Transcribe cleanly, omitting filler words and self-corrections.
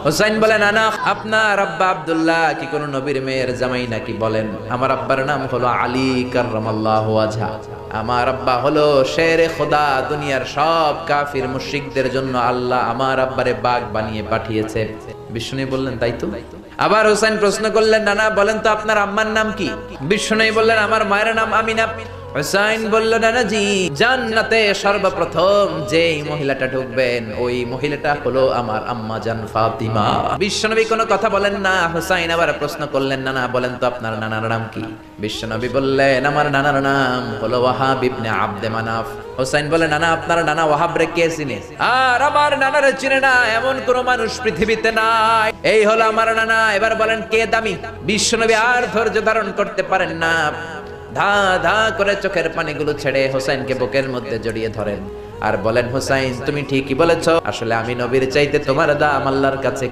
হুসাইন বলেন, নানা আপনার আব্বা আব্দুল্লাহ কি কোন নবীর মেয়ের জামাই নাকি? বলেন, আমার আব্বার নাম হলো আলী কাররামাল্লাহু ওয়াজহা। আমার আব্বা হলো শেরে খোদা, দুনিয়ার সব কাফির মুশরিকদের জন্য আল্লাহ আমার আব্বারে বাগ বানিয়ে পাঠিয়েছে। বিষ্ণু বললেন, তাই তো? আবার হুসাইন প্রশ্ন করলেন, নানা বলেন তো আপনার আম্মার নাম কি? বিষ্ণু বললেন, আমার মায়ের নাম আমিনা। হুসাইন বলল, নানাজি জান্নাতে সর্বপ্রথম যেই মহিলাটা ঢুকবেন ওই মহিলাটা হলো আমার আম্মা জান ফাতিমা। বিশ্বনবী কোনো কথা বলেন না। হুসাইন আবার প্রশ্ন করলেন, নানা বলেন তো আপনার নানার নাম কি? বিশ্বনবী বললেন, আমার নানার নাম হলো ওয়াহাব ইবনে আব্দে মানাফ। হুসাইন বলে, নানা আপনার নানা ওয়াহাব রে কে চিনে? আর আমার নানারে চিনে না এমন কোন মানুষ পৃথিবীতে নাই। এই হলো আমার নানা। এবার বলেন কে দামি? বিশ্বনবী আর ধৈর্য ধারণ করতে পারেন না, ধা ধা করে চোখের পানিগুলো ছেড়ে হোসেনকে বুকের মধ্যে জড়িয়ে ধরেন আর বলেন, হোসেন তুমি ঠিকই বলেছ, আসলে আমি নবীর চাইতে তোমার দাম আল্লাহর কাছে